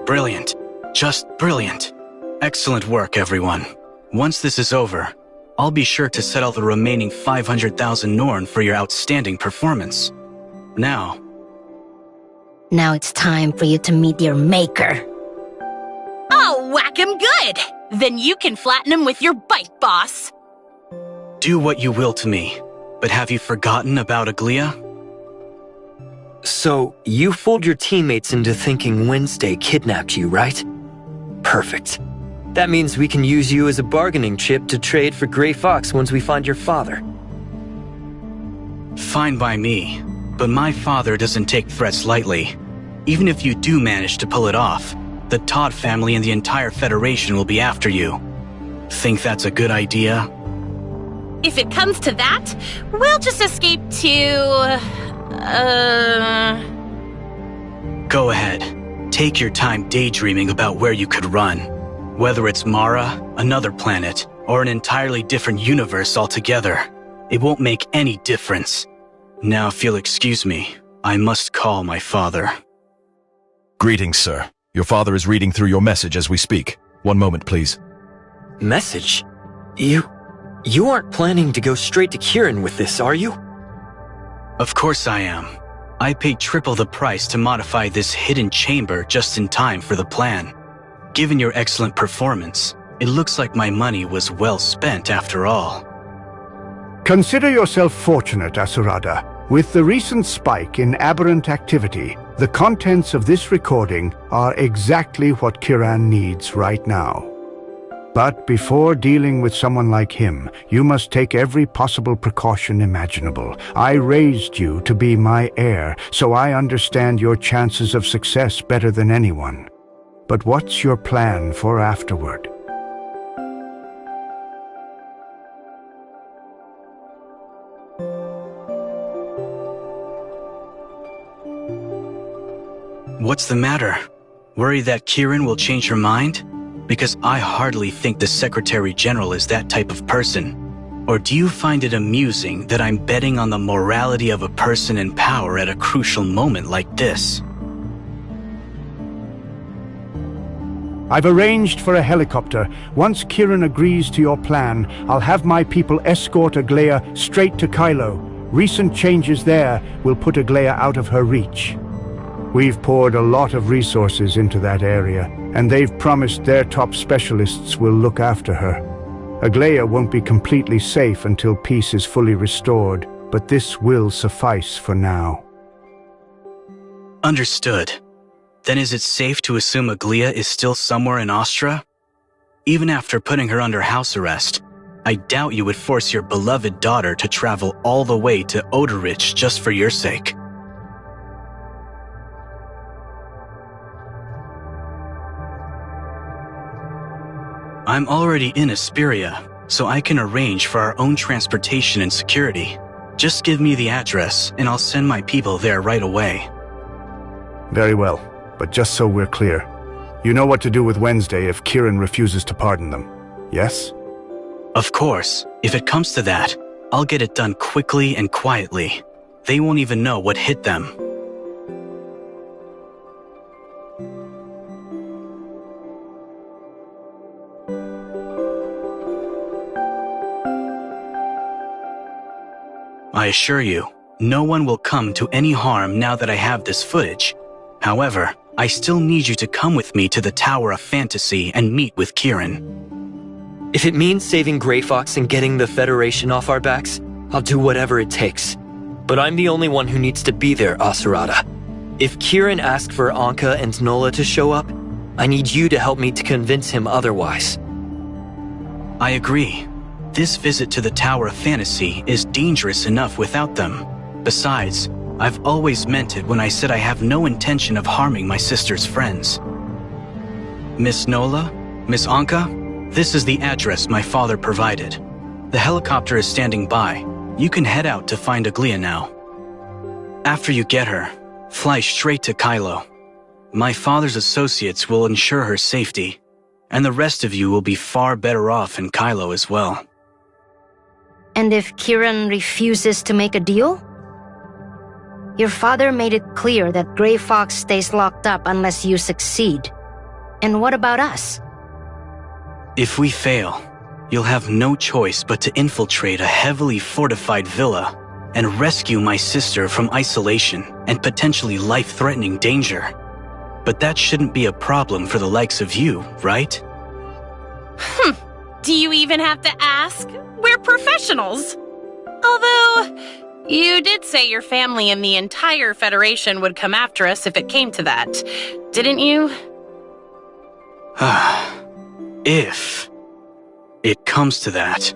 Brilliant. Just brilliant. Excellent work, everyone. Once this is over, I'll be sure to settle the remaining 500,000 Norn for your outstanding performance. Now it's time for you to meet your maker. Oh, whack him good! Then you can flatten him with your bite, boss. do what you will to me, but have you forgotten about Aglia? So, you fooled your teammates into thinking Wednesday kidnapped you, right? Perfect. That means we can use you as a bargaining chip to trade for Grey Fox once we find your father. Fine by me, but my father doesn't take threats lightly. Even if you do manage to pull it off, the Todd family and the entire Federation will be after you. Think that's a good idea? If it comes to that, we'll just escape to... Go ahead. Take your time daydreaming about where you could run. Whether it's Mara, another planet, or an entirely different universe altogether, it won't make any difference. Now, if you'll excuse me, I must call my father. Greetings, sir. Your father is reading through your message as we speak. One moment, please. Message? You aren't planning to go straight to Kirin with this, are you? Of course I am. I paid triple the price to modify this hidden chamber just in time for the plan. Given your excellent performance, it looks like my money was well spent after all. Consider yourself fortunate, Asurada. With the recent spike in aberrant activity, the contents of this recording are exactly what Kiran needs right now. But before dealing with someone like him, you must take every possible precaution imaginable. I raised you to be my heir, so I understand your chances of success better than anyone. But what's your plan for afterward? What's the matter? Worry that Kirin will change her mind? Because I hardly think the Secretary General is that type of person. Or do you find it amusing that I'm betting on the morality of a person in power at a crucial moment like this? I've arranged for a helicopter. Once Kirin agrees to your plan, I'll have my people escort Aglaia straight to Kylo. Recent changes there will put Aglaia out of her reach. We've poured a lot of resources into that area, and they've promised their top specialists will look after her. Aglaia won't be completely safe until peace is fully restored, but this will suffice for now. Understood. Then is it safe to assume Aglaia is still somewhere in Astra? Even after putting her under house arrest, I doubt you would force your beloved daughter to travel all the way to Oderich just for your sake. I'm already in Asperia, so I can arrange for our own transportation and security. Just give me the address, and I'll send my people there right away. Very well, but just so we're clear, you know what to do with Wednesday if Kirin refuses to pardon them, yes? Of course. If it comes to that, I'll get it done quickly and quietly. They won't even know what hit them. I assure you, no one will come to any harm now that I have this footage. However, I still need you to come with me to the Tower of Fantasy and meet with Kirin. If it means saving Grey Fox and getting the Federation off our backs, I'll do whatever it takes. But I'm the only one who needs to be there, Asurada. If Kirin asks for Anka and Nola to show up, I need you to help me to convince him otherwise. I agree. This visit to the Tower of Fantasy is dangerous enough without them. Besides, I've always meant it when I said I have no intention of harming my sister's friends. Miss Nola? Miss Anka? This is the address my father provided. The helicopter is standing by. You can head out to find Aglaia now. After you get her, fly straight to Kylo. My father's associates will ensure her safety, and the rest of you will be far better off in Kylo as well. And if Kirin refuses to make a deal? Your father made it clear that Grey Fox stays locked up unless you succeed. And what about us? If we fail, you'll have no choice but to infiltrate a heavily fortified villa and rescue my sister from isolation and potentially life-threatening danger. But that shouldn't be a problem for the likes of you, right? Do you even have to ask? We're professionals. Although, you did say your family and the entire Federation would come after us if it came to that, didn't you? If it comes to that,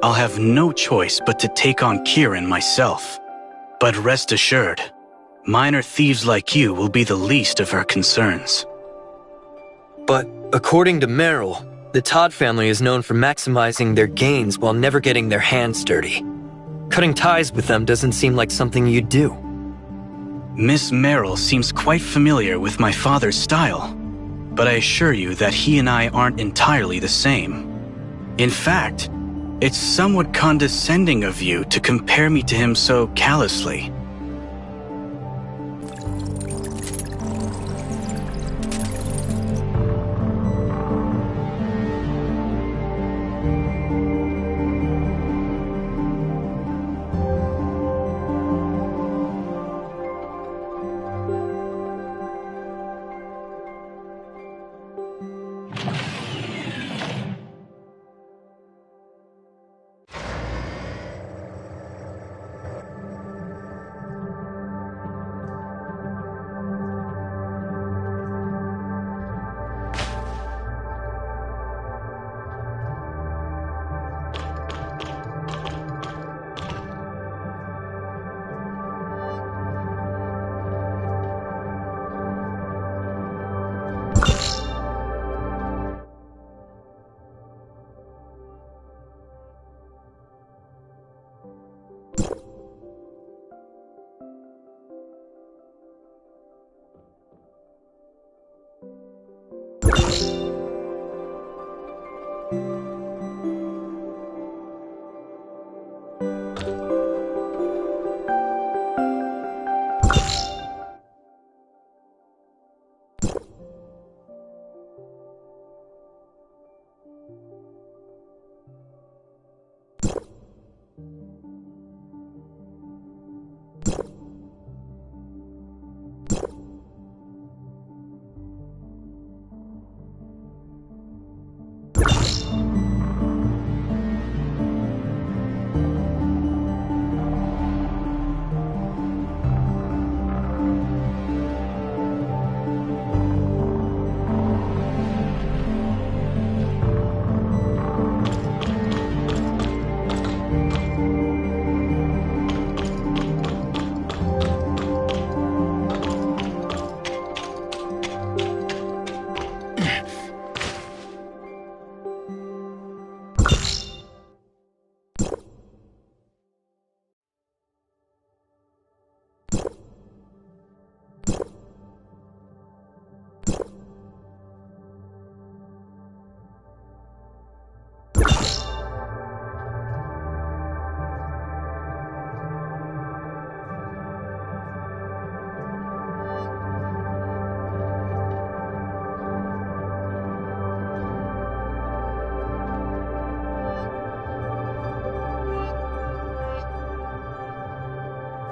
I'll have no choice but to take on Kiran myself. But rest assured, minor thieves like you will be the least of her concerns. But according to Meryl, the Todd family is known for maximizing their gains while never getting their hands dirty. Cutting ties with them doesn't seem like something you'd do. Miss Merrill seems quite familiar with my father's style, but I assure you that he and I aren't entirely the same. In fact, it's somewhat condescending of you to compare me to him so callously.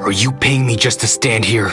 Are you paying me just to stand here?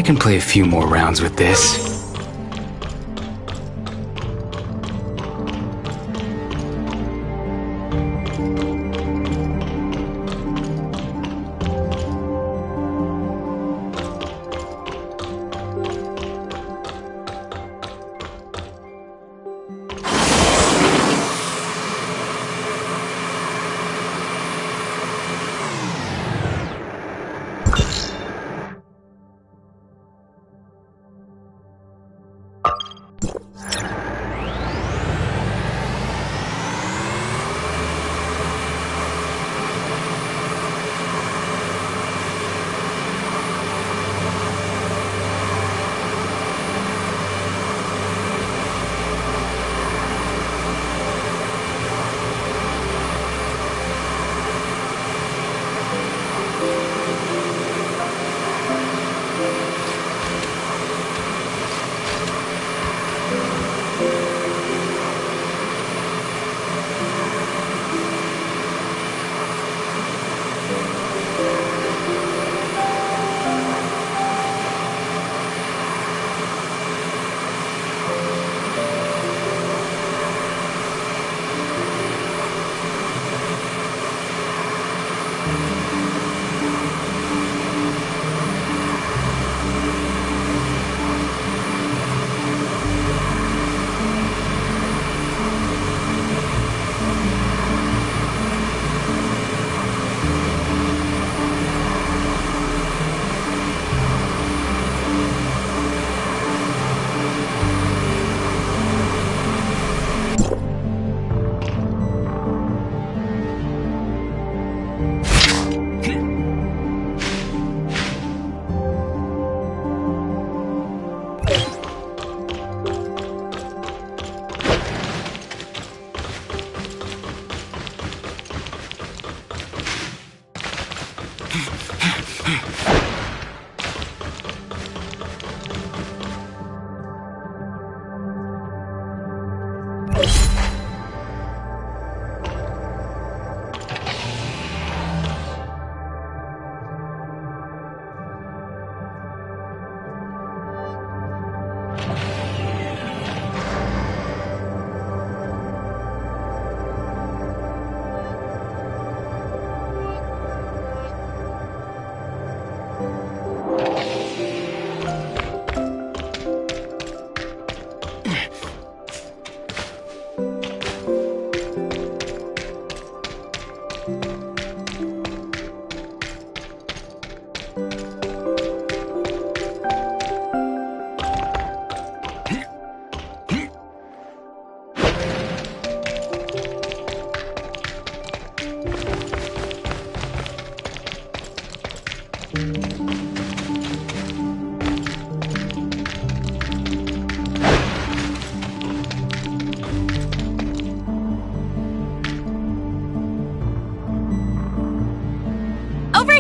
I can play a few more rounds with this.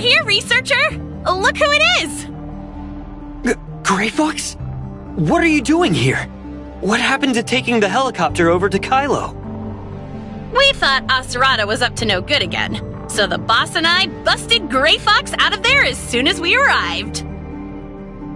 We're here, researcher! Look who it is! Gray Fox? What are you doing here? What happened to taking the helicopter over to Kylo? We thought Asurada was up to no good again, so the boss and I busted Gray Fox out of there as soon as we arrived.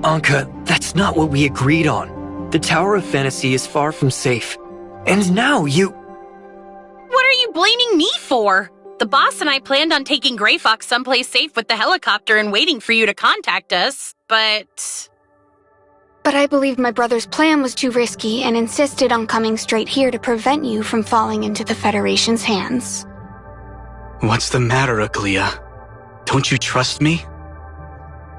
Anka, that's not what we agreed on. The Tower of Fantasy is far from safe. And now you... What are you blaming me for? The boss and I planned on taking Gray Fox someplace safe with the helicopter and waiting for you to contact us, but... But I believed my brother's plan was too risky and insisted on coming straight here to prevent you from falling into the Federation's hands. What's the matter, Aglia? Don't you trust me?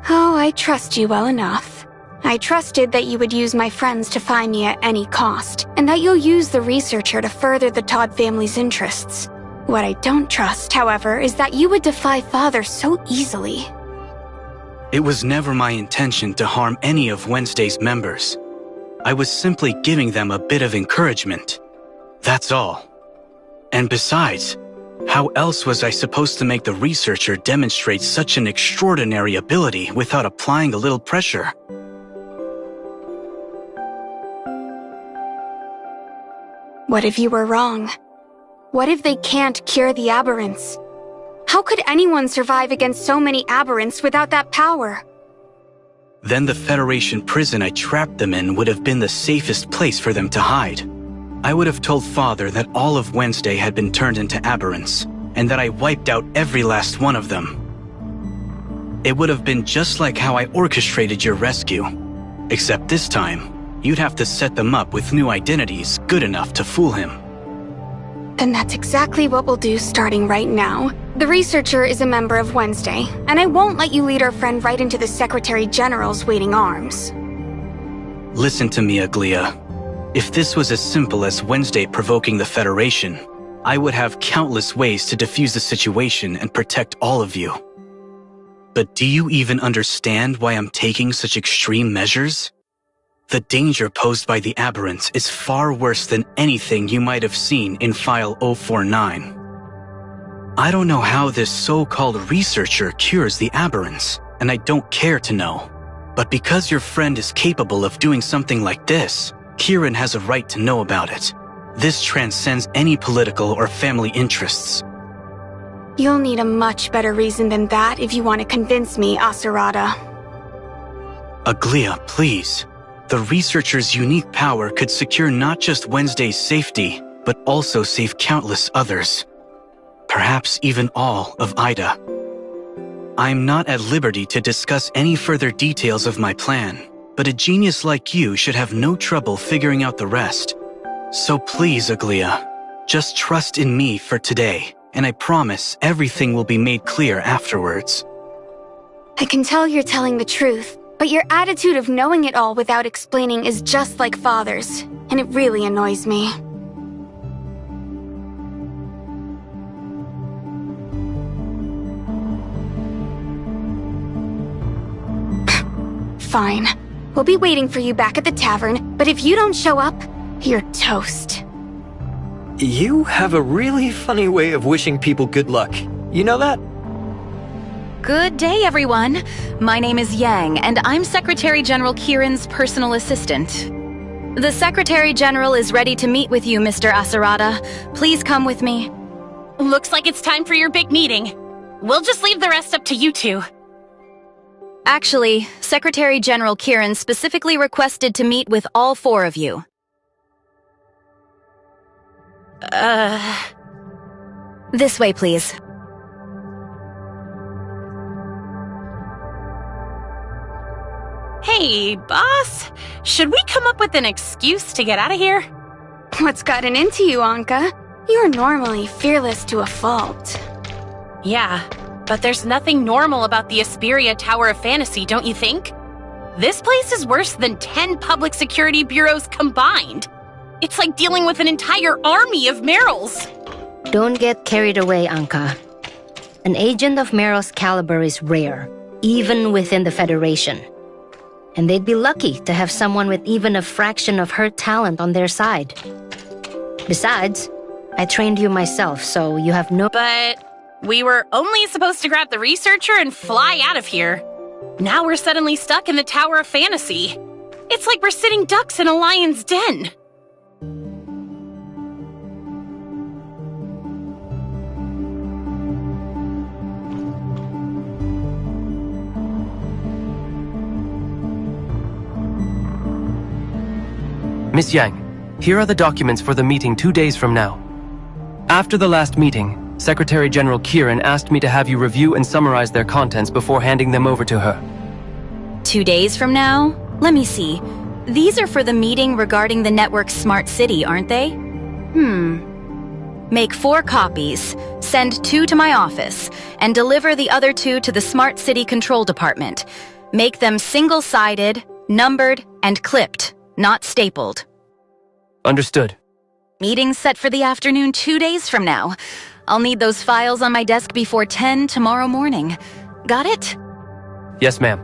Oh, I trust you well enough. I trusted that you would use my friends to find me at any cost, and that you'll use the researcher to further the Todd family's interests. What I don't trust, however, is that you would defy Father so easily. It was never my intention to harm any of Wednesday's members. I was simply giving them a bit of encouragement. That's all. And besides, how else was I supposed to make the researcher demonstrate such an extraordinary ability without applying a little pressure? What if you were wrong? What if they can't cure the aberrants? How could anyone survive against so many aberrants without that power? Then the Federation prison I trapped them in would have been the safest place for them to hide. I would have told Father that all of Wednesday had been turned into aberrants, and that I wiped out every last one of them. It would have been just like how I orchestrated your rescue. Except this time, you'd have to set them up with new identities good enough to fool him. Then that's exactly what we'll do starting right now. The researcher is a member of Wednesday, and I won't let you lead our friend right into the Secretary General's waiting arms. Listen to me, Aglia. If this was as simple as Wednesday provoking the Federation, I would have countless ways to defuse the situation and protect all of you. But do you even understand why I'm taking such extreme measures? The danger posed by the aberrants is far worse than anything you might have seen in File 049. I don't know how this so-called researcher cures the aberrants, and I don't care to know. But because your friend is capable of doing something like this, Kieran has a right to know about it. This transcends any political or family interests. You'll need a much better reason than that if you want to convince me, Asurada. Aglia, please. The researcher's unique power could secure not just Wednesday's safety, but also save countless others. Perhaps even all of Ida. I'm not at liberty to discuss any further details of my plan, but a genius like you should have no trouble figuring out the rest. So please, Aglia, just trust in me for today, and I promise everything will be made clear afterwards. I can tell you're telling the truth, but your attitude of knowing it all without explaining is just like Father's, and it really annoys me. Fine. We'll be waiting for you back at the tavern, but if you don't show up, you're toast. You have a really funny way of wishing people good luck. You know that? Good day, everyone. My name is Yang, and I'm Secretary General Kieran's personal assistant. The Secretary General is ready to meet with you, Mr. Asurada. Please come with me. Looks like it's time for your big meeting. We'll just leave the rest up to you two. Actually, Secretary General Kieran specifically requested to meet with all four of you. This way, please. Hey, boss. Should we come up with an excuse to get out of here? What's gotten into you, Anka? You're normally fearless to a fault. Yeah, but there's nothing normal about the Asperia Tower of Fantasy, don't you think? This place is worse than 10 public security bureaus combined. It's like dealing with an entire army of Merrills. Don't get carried away, Anka. An agent of Merrill's caliber is rare, even within the Federation. And they'd be lucky to have someone with even a fraction of her talent on their side. Besides, I trained you myself, so you have no... But We were only supposed to grab the researcher and fly out of here. Now we're suddenly stuck in the Tower of Fantasy. It's like we're sitting ducks in a lion's den. Miss Yang, here are the documents for the meeting 2 days from now. After the last meeting, Secretary General Kieran asked me to have you review and summarize their contents before handing them over to her. 2 days from now? Let me see. These are for the meeting regarding the network's smart city, aren't they? Make 4 copies, send 2 to my office, and deliver the other 2 to the Smart City Control Department. Make them single-sided, numbered, and clipped, not stapled. Understood. Meeting set for the afternoon 2 days from now. I'll need those files on my desk before 10 tomorrow morning. Got it? Yes, ma'am.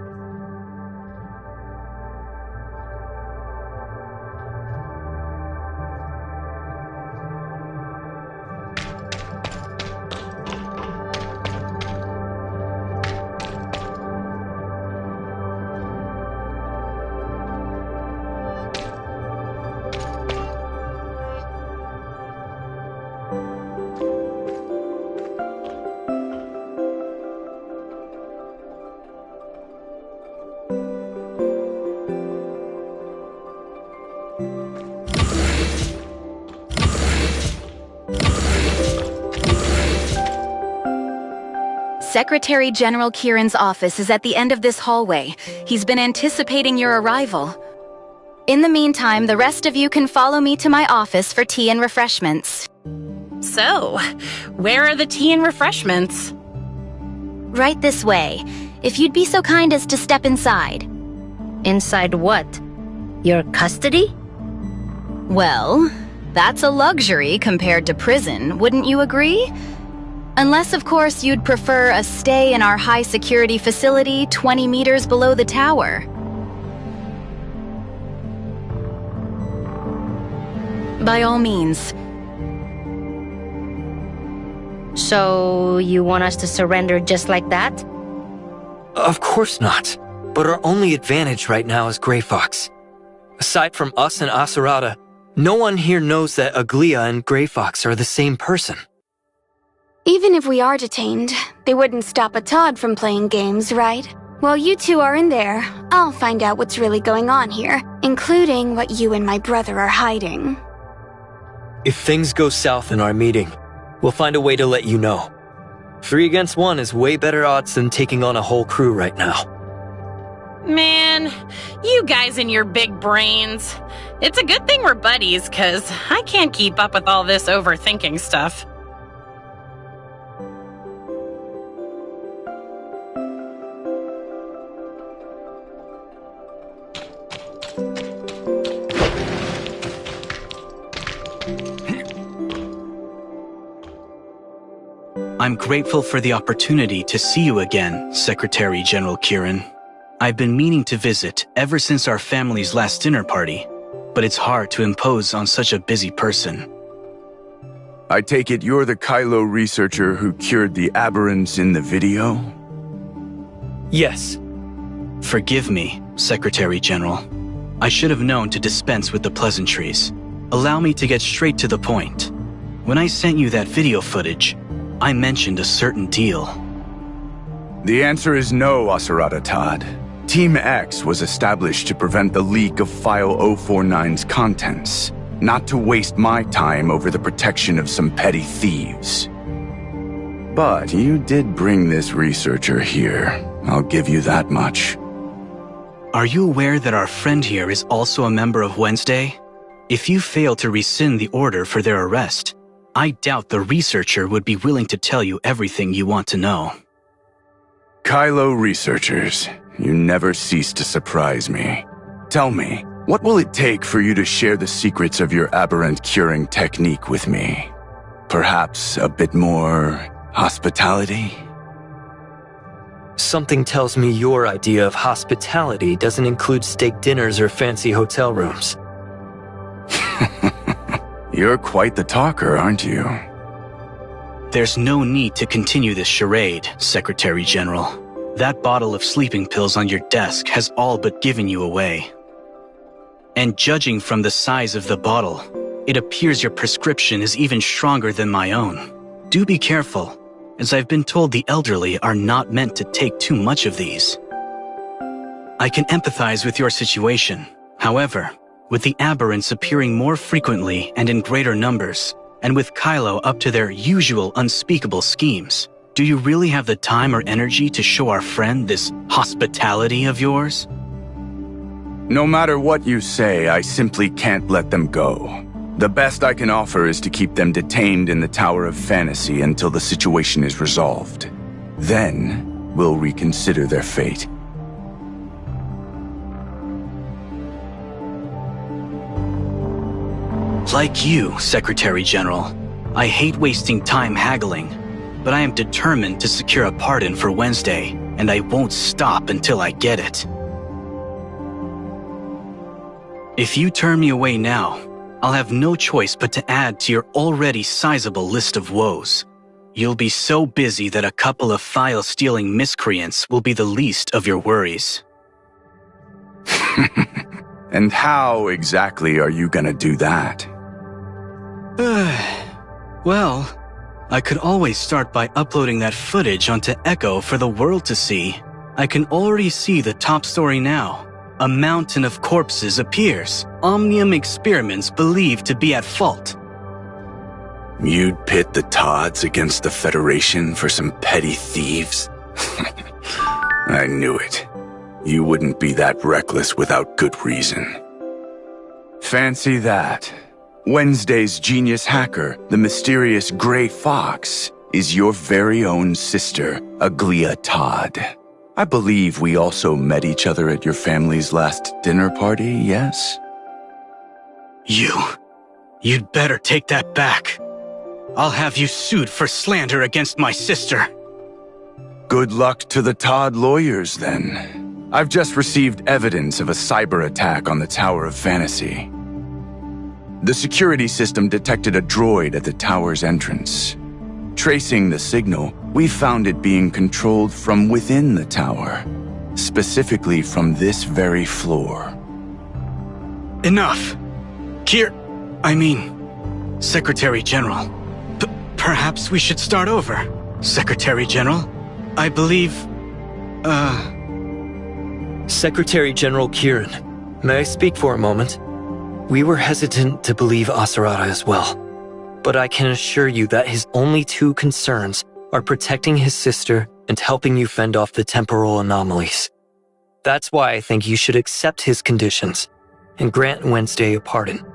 Secretary General Kieran's office is at the end of this hallway. He's been anticipating your arrival. In the meantime, the rest of you can follow me to my office for tea and refreshments. So, where are the tea and refreshments? Right this way. If you'd be so kind as to step inside. Inside what? Your custody? Well, that's a luxury compared to prison, wouldn't you agree? Unless, of course, you'd prefer a stay in our high-security facility 20 meters below the tower. By all means. So, you want us to surrender just like that? Of course not. But our only advantage right now is Grey Fox. Aside from us and Asurada, no one here knows that Aglia and Grey Fox are the same person. Even if we are detained, they wouldn't stop a Todd from playing games, right? While you two are in there, I'll find out what's really going on here, including what you and my brother are hiding. If things go south in our meeting, we'll find a way to let you know. 3 against 1 is way better odds than taking on a whole crew right now. Man, you guys and your big brains. It's a good thing we're buddies, 'cause I can't keep up with all this overthinking stuff. I'm grateful for the opportunity to see you again, Secretary General Kieran. I've been meaning to visit ever since our family's last dinner party, but it's hard to impose on such a busy person. I take it you're the Kylo researcher who cured the aberrants in the video? Yes. Forgive me, Secretary General. I should have known to dispense with the pleasantries. Allow me to get straight to the point. When I sent you that video footage, I mentioned a certain deal. The answer is no, Asurada Todd. Team X was established to prevent the leak of File 049's contents, not to waste my time over the protection of some petty thieves. But you did bring this researcher here. I'll give you that much. Are you aware that our friend here is also a member of Wednesday? If you fail to rescind the order for their arrest, I doubt the researcher would be willing to tell you everything you want to know. Kylo researchers, you never cease to surprise me. Tell me, what will it take for you to share the secrets of your aberrant curing technique with me? Perhaps a bit more hospitality? Something tells me your idea of hospitality doesn't include steak dinners or fancy hotel rooms. You're quite the talker, aren't you? There's no need to continue this charade, Secretary General. That bottle of sleeping pills on your desk has all but given you away. And judging from the size of the bottle, it appears your prescription is even stronger than my own. Do be careful, as I've been told the elderly are not meant to take too much of these. I can empathize with your situation. However, with the aberrants appearing more frequently and in greater numbers, and with Kylo up to their usual unspeakable schemes, do you really have the time or energy to show our friend this hospitality of yours? No matter what you say, I simply can't let them go. The best I can offer is to keep them detained in the Tower of Fantasy until the situation is resolved. Then, we'll reconsider their fate. Like you, Secretary General, I hate wasting time haggling, but I am determined to secure a pardon for Wednesday, and I won't stop until I get it. If you turn me away now, I'll have no choice but to add to your already sizable list of woes. You'll be so busy that a couple of file-stealing miscreants will be the least of your worries. And how exactly are you gonna do that? Well, I could always start by uploading that footage onto Echo for the world to see. I can already see the top story now. A mountain of corpses appears. Omnium experiments believed to be at fault. You'd pit the Todds against the Federation for some petty thieves? I knew it. You wouldn't be that reckless without good reason. Fancy that. Wednesday's genius hacker, the mysterious Gray Fox, is your very own sister, Aglia Todd. I believe we also met each other at your family's last dinner party, yes? You'd better take that back. I'll have you sued for slander against my sister. Good luck to the Todd lawyers, then. I've just received evidence of a cyber attack on the Tower of Fantasy. The security system detected a droid at the tower's entrance. Tracing the signal, we found it being controlled from within the tower, specifically from this very floor. Enough! Secretary General. Perhaps we should start over, Secretary General. I believe, Secretary General Kieran, may I speak for a moment? We were hesitant to believe Asarada as well, but I can assure you that his only two concerns are protecting his sister and helping you fend off the temporal anomalies. That's why I think you should accept his conditions and grant Wednesday a pardon.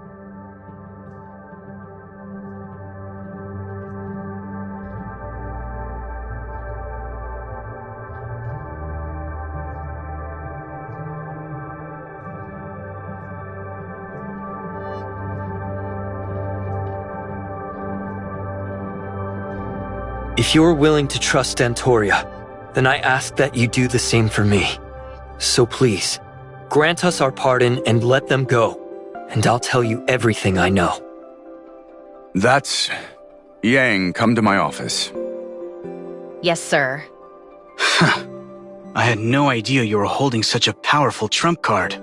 If you're willing to trust Antoria, then I ask that you do the same for me. So please, grant us our pardon and let them go, and I'll tell you everything I know. That's... Yang, come to my office. Yes, sir. I had no idea you were holding such a powerful trump card.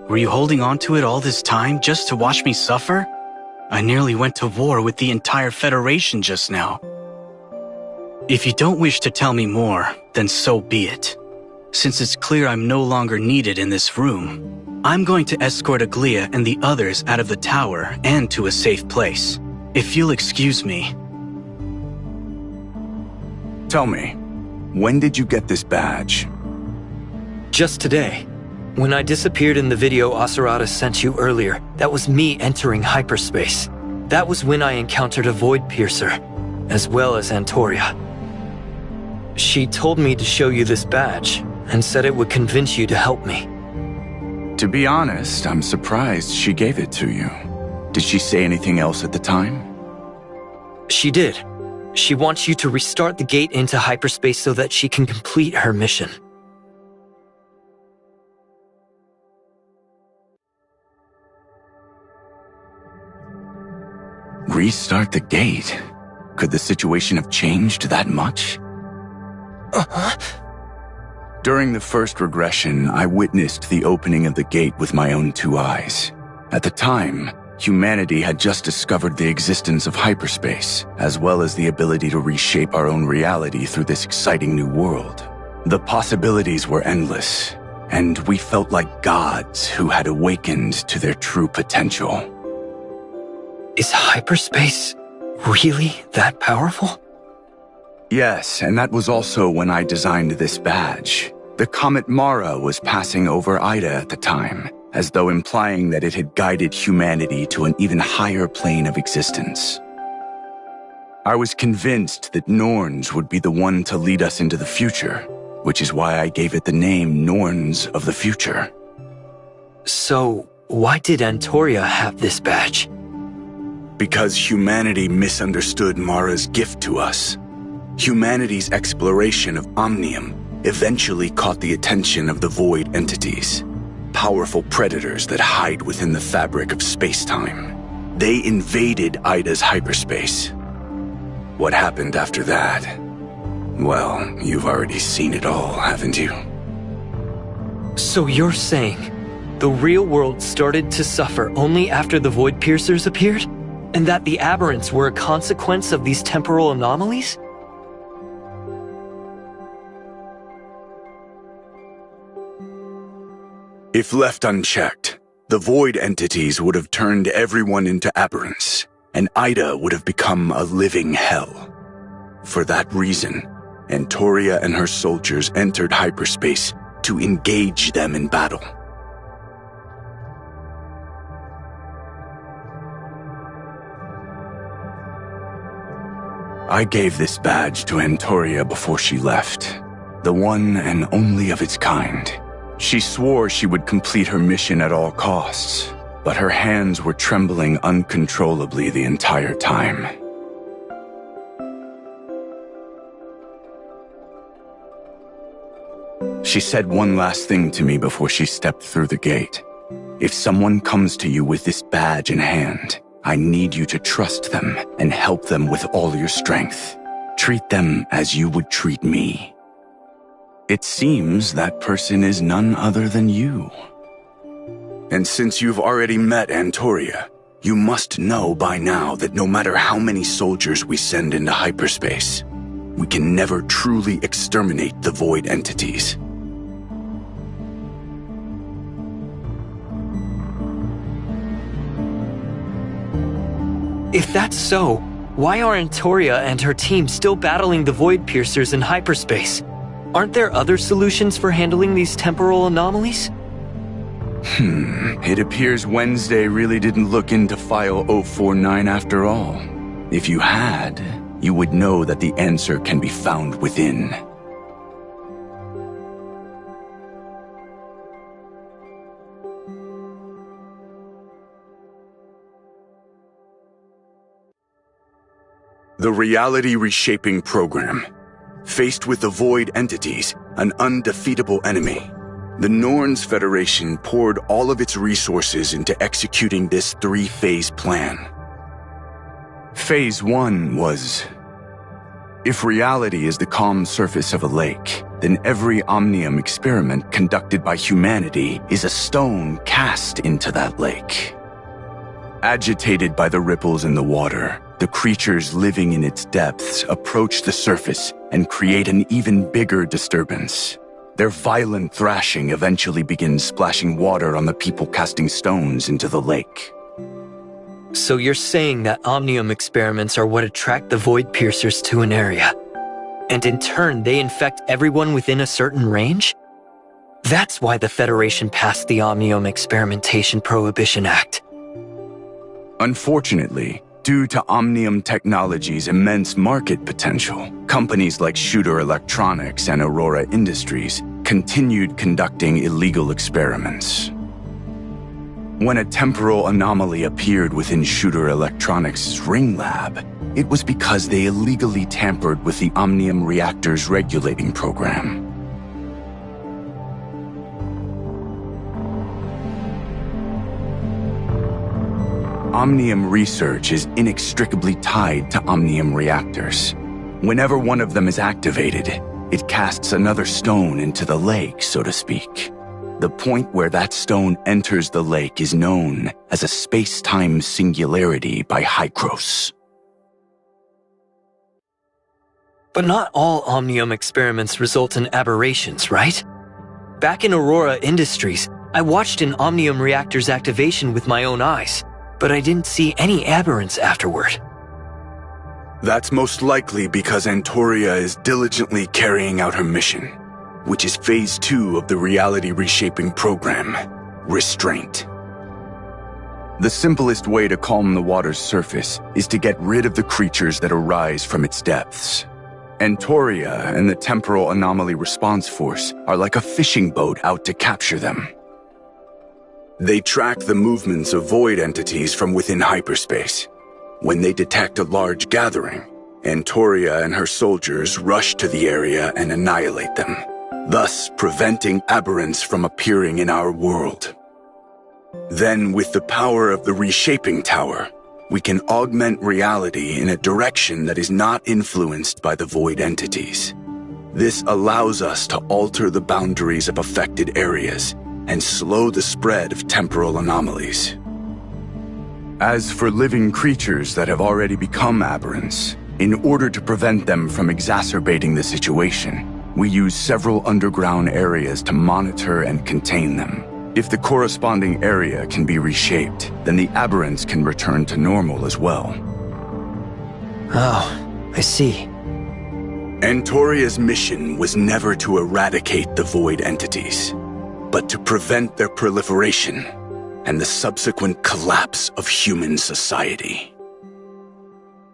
Were you holding on to it all this time just to watch me suffer? I nearly went to war with the entire Federation just now. If you don't wish to tell me more, then so be it. Since it's clear I'm no longer needed in this room, I'm going to escort Aglia and the others out of the tower and to a safe place. If you'll excuse me. Tell me, when did you get this badge? Just today. When I disappeared in the video Asarada sent you earlier, that was me entering hyperspace. That was when I encountered a Void Piercer, as well as Antoria. She told me to show you this badge, and said it would convince you to help me. To be honest, I'm surprised she gave it to you. Did she say anything else at the time? She did. She wants you to restart the gate into hyperspace so that she can complete her mission. Restart the gate? Could the situation have changed that much? During the first regression, I witnessed the opening of the gate with my own 2 eyes. At the time, humanity had just discovered the existence of hyperspace, as well as the ability to reshape our own reality through this exciting new world. The possibilities were endless, and we felt like gods who had awakened to their true potential. Is hyperspace really that powerful? Yes, and that was also when I designed this badge. The comet Mara was passing over Ida at the time, as though implying that it had guided humanity to an even higher plane of existence. I was convinced that Norns would be the one to lead us into the future, which is why I gave it the name Norns of the Future. So, why did Antoria have this badge? Because humanity misunderstood Mara's gift to us. Humanity's exploration of Omnium eventually caught the attention of the Void entities, powerful predators that hide within the fabric of space-time. They invaded Ida's hyperspace. What happened after that? Well, you've already seen it all, haven't you? So you're saying the real world started to suffer only after the Void Piercers appeared? And that the aberrants were a consequence of these temporal anomalies? If left unchecked, the Void entities would have turned everyone into aberrants, and Ida would have become a living hell. For that reason, Antoria and her soldiers entered hyperspace to engage them in battle. I gave this badge to Antoria before she left, the one and only of its kind. She swore she would complete her mission at all costs, but her hands were trembling uncontrollably the entire time. She said one last thing to me before she stepped through the gate. If someone comes to you with this badge in hand, I need you to trust them and help them with all your strength. Treat them as you would treat me. It seems that person is none other than you. And since you've already met Antoria, you must know by now that no matter how many soldiers we send into hyperspace, we can never truly exterminate the Void entities. If that's so, why are Antoria and her team still battling the Void Piercers in hyperspace? Aren't there other solutions for handling these temporal anomalies? It appears Wednesday really didn't look into File 049 after all. If you had, you would know that the answer can be found within. The Reality Reshaping Program. Faced with the Void entities, an undefeatable enemy, the Norns Federation poured all of its resources into executing this 3-phase plan. Phase 1 was... If reality is the calm surface of a lake, then every Omnium experiment conducted by humanity is a stone cast into that lake. Agitated by the ripples in the water, the creatures living in its depths approach the surface and create an even bigger disturbance. Their violent thrashing eventually begins splashing water on the people casting stones into the lake. So you're saying that Omnium experiments are what attract the Void Piercers to an area, and in turn they infect everyone within a certain range? That's why the Federation passed the Omnium Experimentation Prohibition Act. Unfortunately, due to Omnium Technology's immense market potential, companies like Shooter Electronics and Aurora Industries continued conducting illegal experiments. When a temporal anomaly appeared within Shooter Electronics' Ring Lab, it was because they illegally tampered with the Omnium Reactor's regulating program. Omnium research is inextricably tied to Omnium reactors. Whenever one of them is activated, it casts another stone into the lake, so to speak. The point where that stone enters the lake is known as a space-time singularity by Hykros. But not all Omnium experiments result in aberrations, right? Back in Aurora Industries, I watched an Omnium reactor's activation with my own eyes, but I didn't see any aberrants afterward. That's most likely because Antoria is diligently carrying out her mission, which is Phase 2 of the reality reshaping program, Restraint. The simplest way to calm the water's surface is to get rid of the creatures that arise from its depths. Antoria and the Temporal Anomaly Response Force are like a fishing boat out to capture them. They track the movements of void entities from within hyperspace. When they detect a large gathering, Antoria and her soldiers rush to the area and annihilate them, thus preventing aberrants from appearing in our world. Then, with the power of the Reshaping Tower, we can augment reality in a direction that is not influenced by the void entities. This allows us to alter the boundaries of affected areas and slow the spread of temporal anomalies. As for living creatures that have already become aberrants, in order to prevent them from exacerbating the situation, we use several underground areas to monitor and contain them. If the corresponding area can be reshaped, then the aberrants can return to normal as well. Oh, I see. Antoria's mission was never to eradicate the void entities, but to prevent their proliferation and the subsequent collapse of human society.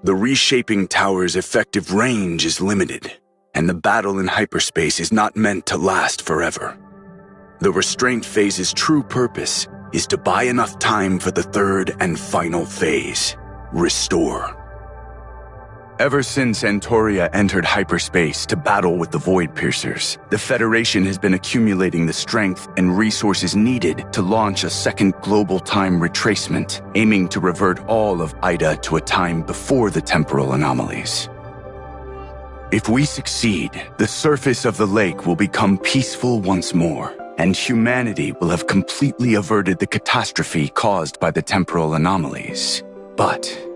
The Reshaping Tower's effective range is limited, and the battle in hyperspace is not meant to last forever. The Restraint Phase's true purpose is to buy enough time for the third and final phase, Restore. Ever since Antoria entered hyperspace to battle with the Void Piercers, the Federation has been accumulating the strength and resources needed to launch a second global time retracement, aiming to revert all of Ida to a time before the temporal anomalies. If we succeed, the surface of the lake will become peaceful once more, and humanity will have completely averted the catastrophe caused by the temporal anomalies. But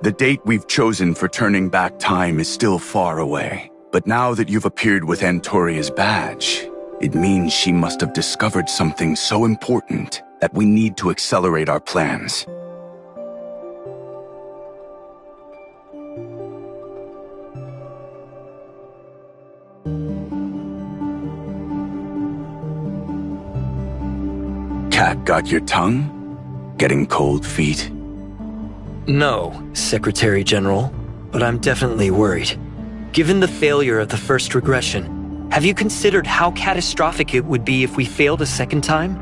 the date we've chosen for turning back time is still far away. But now that you've appeared with Antoria's badge, it means she must have discovered something so important that we need to accelerate our plans. Cat got your tongue? Getting cold feet? No, Secretary General, but I'm definitely worried. Given the failure of the first regression, have you considered how catastrophic it would be if we failed a second time?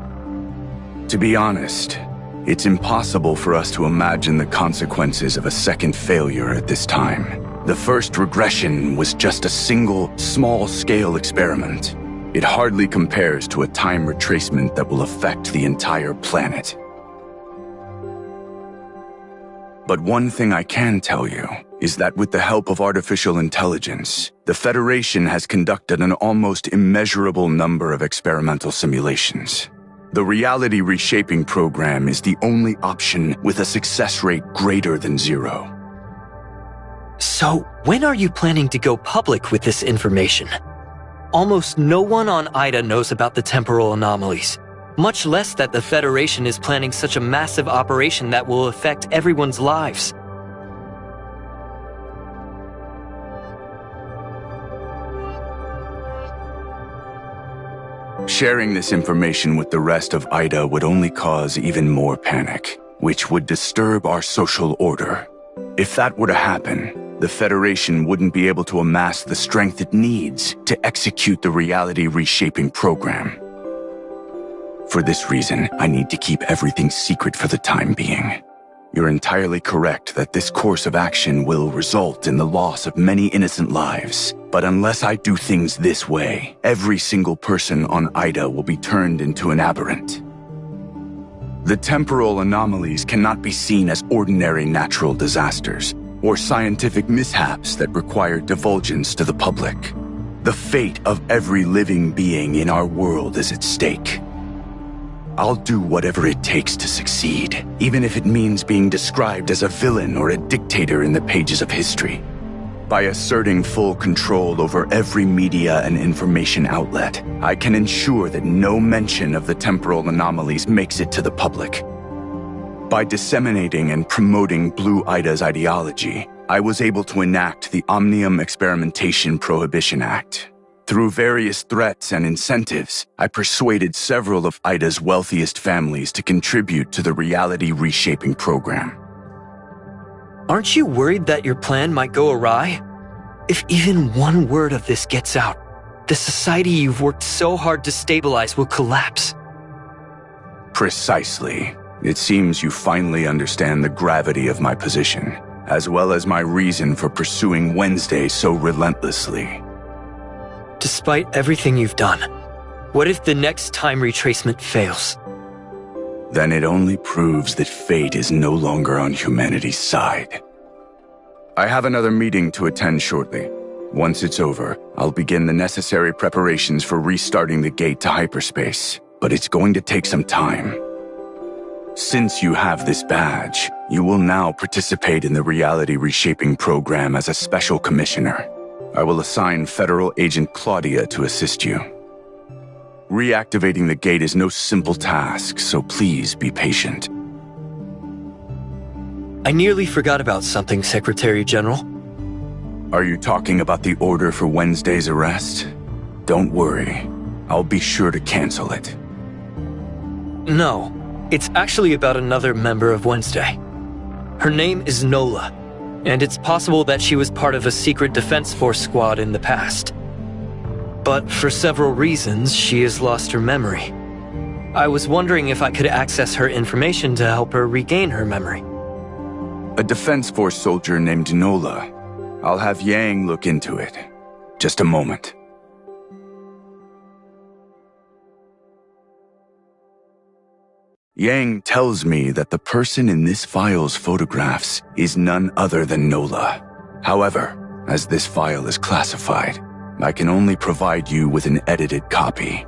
To be honest, it's impossible for us to imagine the consequences of a second failure at this time. The first regression was just a single, small-scale experiment. It hardly compares to a time retracement that will affect the entire planet. But one thing I can tell you is that with the help of artificial intelligence, the Federation has conducted an almost immeasurable number of experimental simulations. The reality reshaping program is the only option with a success rate greater than 0. So, when are you planning to go public with this information? Almost no one on Ida knows about the temporal anomalies, much less that the Federation is planning such a massive operation that will affect everyone's lives. Sharing this information with the rest of Ida would only cause even more panic, which would disturb our social order. If that were to happen, the Federation wouldn't be able to amass the strength it needs to execute the reality reshaping program. For this reason, I need to keep everything secret for the time being. You're entirely correct that this course of action will result in the loss of many innocent lives. But unless I do things this way, every single person on Ida will be turned into an aberrant. The temporal anomalies cannot be seen as ordinary natural disasters or scientific mishaps that require divulgence to the public. The fate of every living being in our world is at stake. I'll do whatever it takes to succeed, even if it means being described as a villain or a dictator in the pages of history. By asserting full control over every media and information outlet, I can ensure that no mention of the temporal anomalies makes it to the public. By disseminating and promoting Blue Ida's ideology, I was able to enact the Omnium Experimentation Prohibition Act. Through various threats and incentives, I persuaded several of Ida's wealthiest families to contribute to the reality reshaping program. Aren't you worried that your plan might go awry? If even one word of this gets out, the society you've worked so hard to stabilize will collapse. Precisely. It seems you finally understand the gravity of my position, as well as my reason for pursuing Wednesday so relentlessly. Despite everything you've done, what if the next time retracement fails? Then it only proves that fate is no longer on humanity's side. I have another meeting to attend shortly. Once it's over, I'll begin the necessary preparations for restarting the gate to hyperspace, but it's going to take some time. Since you have this badge, you will now participate in the reality reshaping program as a special commissioner. I will assign Federal Agent Claudia to assist you. Reactivating the gate is no simple task, so please be patient. I nearly forgot about something, Secretary General. Are you talking about the order for Wednesday's arrest? Don't worry. I'll be sure to cancel it. No, it's actually about another member of Wednesday. Her name is Nola, and it's possible that she was part of a secret defense force squad in the past. But for several reasons, she has lost her memory. I was wondering if I could access her information to help her regain her memory. A defense force soldier named Nola. I'll have Yang look into it. Just a moment. Yang tells me that the person in this file's photographs is none other than Nola. However, as this file is classified, I can only provide you with an edited copy.